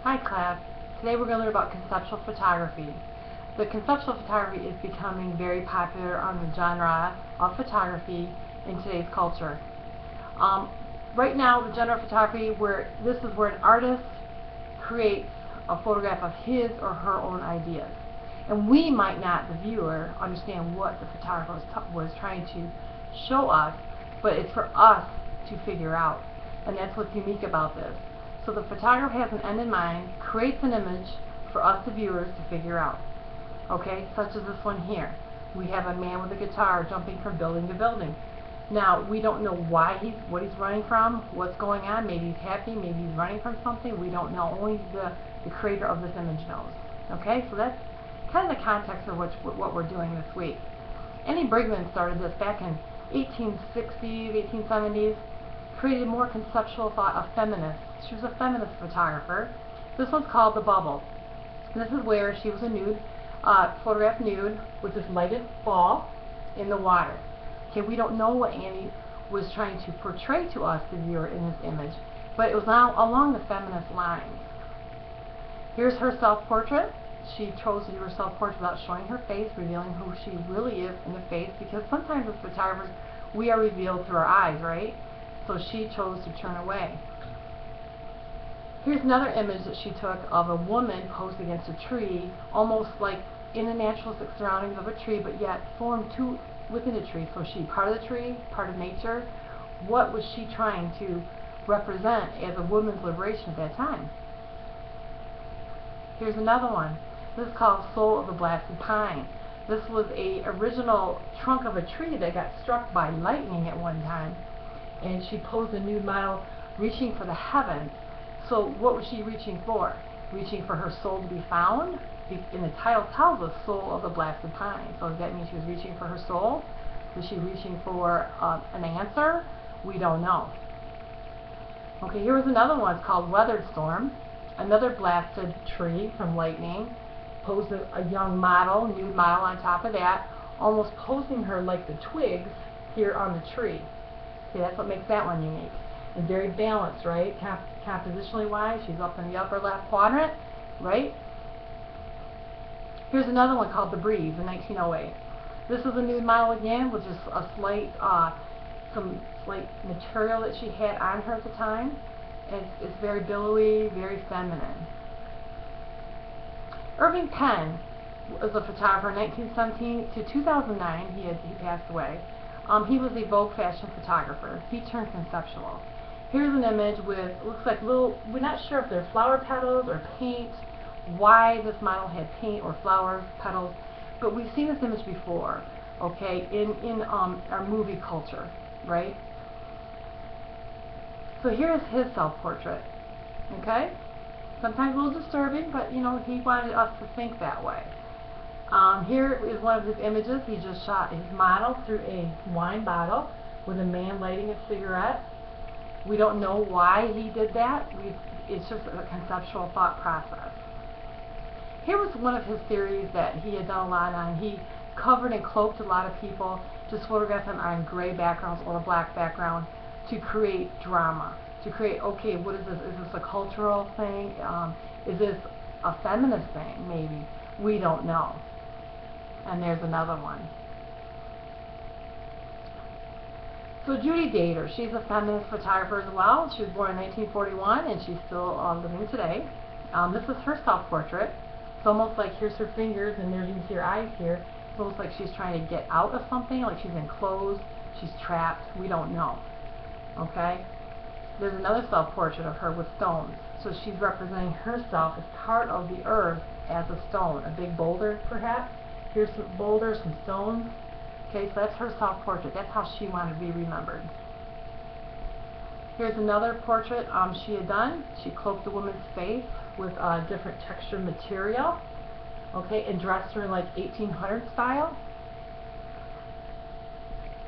Hi class, today we're going to learn about conceptual photography. The conceptual photography is becoming very popular on the genre of photography in today's culture. Right now the genre of photography, this is where an artist creates a photograph of his or her own ideas. And we might not, the viewer, understand what the photographer was trying to show us, but it's for us to figure out. And that's what's unique about this. So the photographer has an end in mind, creates an image for us, the viewers, to figure out. Okay, such as this one here. We have a man with a guitar jumping from building to building. Now, we don't know what he's running from, what's going on. Maybe he's happy, maybe he's running from something. We don't know. Only the creator of this image knows. Okay, so that's kind of the context of what we're doing this week. Annie Brigman started this back in 1860s, 1870s, created more conceptual thought of feminists. She was a feminist photographer. This one's called The Bubble. And this is where she was a nude, photographed nude with this lighted ball in the water. Okay, we don't know what Annie was trying to portray to us, the viewer, in this image, but it was now along the feminist lines. Here's her self-portrait. She chose to do her self-portrait without showing her face, revealing who she really is in the face, because sometimes as photographers we are revealed through our eyes, right? So she chose to turn away. Here's another image that she took of a woman posed against a tree, almost like in the naturalistic surroundings of a tree, but yet formed within a tree. So she part of the tree, part of nature. What was she trying to represent as a woman's liberation at that time? Here's another one. This is called Soul of the Blasted Pine. This was a original trunk of a tree that got struck by lightning at one time, and she posed a nude model reaching for the heavens. So what was she reaching for? Reaching for her soul to be found? And the title tells us Soul of the Blasted Pine. So does that mean she was reaching for her soul? Was she reaching for an answer? We don't know. Okay, here was another one. It's called Weathered Storm. Another blasted tree from lightning. Posed a young model, nude model on top of that, almost posing her like the twigs here on the tree. See, that's what makes that one unique. And very balanced, right? Compositionally wise, she's up in the upper left quadrant, right? Here's another one called The Breeze in 1908. This is a nude model again with just a slight, some slight material that she had on her at the time. And it's very billowy, very feminine. Irving Penn was a photographer in 1917 to 2009. He passed away. He was a Vogue fashion photographer. He turned conceptual. Here's an image with, looks like little, we're not sure if they're flower petals or paint, why this model had paint or flower petals, but we've seen this image before, okay, in our movie culture, right? So here's his self-portrait, okay? Sometimes a little disturbing, but you know, he wanted us to think that way. Here is one of his images. He just shot his model through a wine bottle with a man lighting a cigarette. We don't know why he did that. It's just a conceptual thought process. Here was one of his theories that he had done a lot on. He covered and cloaked a lot of people, just photographed them on gray backgrounds or a black background to create drama. To create, okay, what is this? Is this a cultural thing? Is this a feminist thing, maybe? We don't know. And there's another one. So Judy Dater, she's a feminist photographer as well. She was born in 1941 and she's still living today. This is her self-portrait. It's almost like here's her fingers and there's you see her eyes here. It's almost like she's trying to get out of something, like she's enclosed, she's trapped. We don't know. Okay? There's another self-portrait of her with stones. So she's representing herself as part of the earth as a stone, a big boulder perhaps. Here's some boulders, some stones. Okay, so that's her self-portrait. That's how she wanted to be remembered. Here's another portrait she had done. She cloaked the woman's face with different textured material, okay, and dressed her in like 1800 style.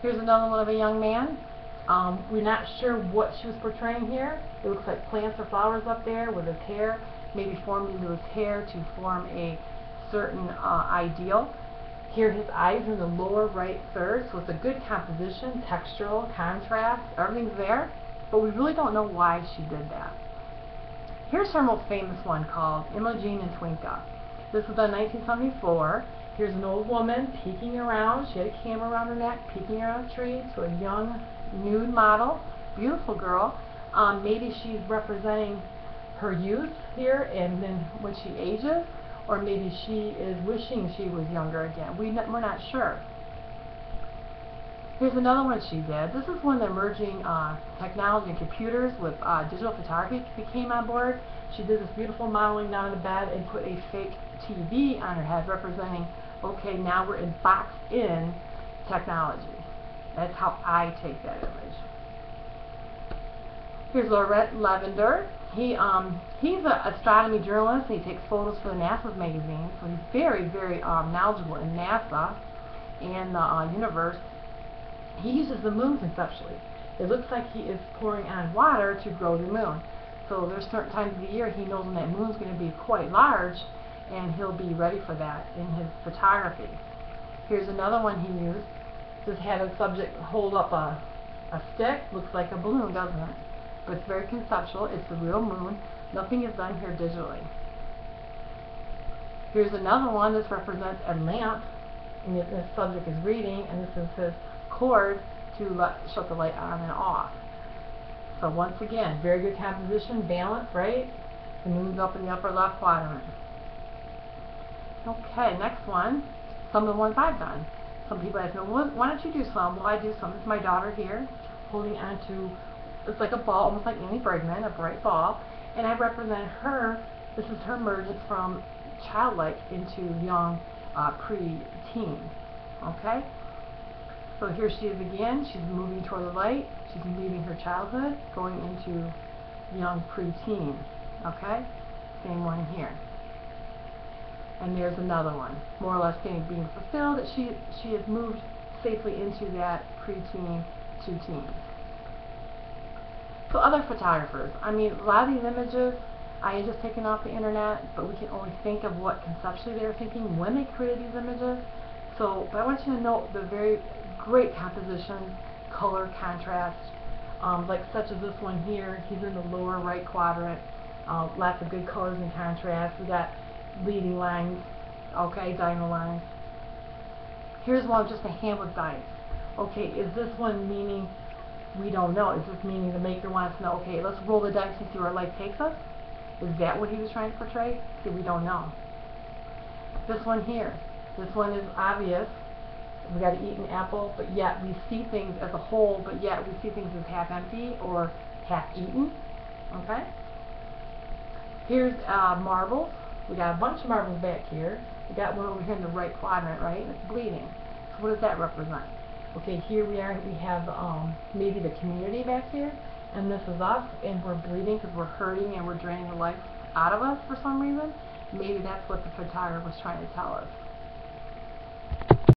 Here's another one of a young man. We're not sure what she was portraying here. It looks like plants or flowers up there with his hair, maybe formed into his hair to form a certain ideal. Here his eyes are in the lower right third, so it's a good composition, textural, contrast, everything's there, but we really don't know why she did that. Here's her most famous one called Imogene and Twinka. This was done in 1974. Here's an old woman peeking around. She had a camera around her neck, peeking around a tree to a young nude model. Beautiful girl. Maybe she's representing her youth here, and then when she ages, or maybe she is wishing she was younger again. We're not sure. Here's another one she did. This is when the emerging technology and computers with digital photography came on board. She did this beautiful modeling down in the bed and put a fake TV on her head representing, okay, now we're boxed in technology. That's how I take that image. Here's Laurent Lavender. He's an astronomy journalist. He takes photos for the NASA magazine, so he's very, very knowledgeable in NASA and the universe. He uses the moon conceptually. It looks like he is pouring on water to grow the moon. So there's certain times of the year he knows when that moon's going to be quite large, and he'll be ready for that in his photography. Here's another one he used. Just had a subject hold up a stick. Looks like a balloon, doesn't it? But it's very conceptual. It's the real moon. Nothing is done here digitally. Here's another one. This represents a lamp, and this subject is reading, and this is his cord to shut the light on and off. So once again, very good composition, balance, right? The moon's up in the upper left quadrant. Okay, next one. Some of the ones I've done. Some people ask me, well, why don't you do some? Well, I do some. This is my daughter here, holding onto, it's like a ball, almost like Annie Bregman, a bright ball. And I represent her. This is her emergence from childlike into young pre-teen. Okay? So here she is again. She's moving toward the light. She's leaving her childhood, going into young pre-teen. Okay? Same one here. And there's another one, more or less being fulfilled, that she has moved safely into that pre-teen to teen. So other photographers, I mean, a lot of these images I had just taken off the internet, but we can only think of what conceptually they were thinking when they created these images. So, but I want you to note the very great composition, color, contrast, like such as this one here. He's in the lower right quadrant. Lots of good colors and contrast. We got leading lines, okay, diagonal lines. Here's one, just a hand with dice. Okay, is this one meaning, we don't know, is this meaning the maker wants to know, okay, let's roll the dice and see where life takes us? Is that what he was trying to portray? See, we don't know. This one here, this one is obvious. We got to eat an apple, but yet we see things as a whole, but yet we see things as half empty or half eaten. Okay? Here's marbles. We got a bunch of marbles back here. We got one over here in the right quadrant, right? It's bleeding. So what does that represent? Okay, here we are. We have maybe the community back here, and this is us, and we're bleeding because we're hurting and we're draining the life out of us for some reason. Maybe that's what the photographer was trying to tell us.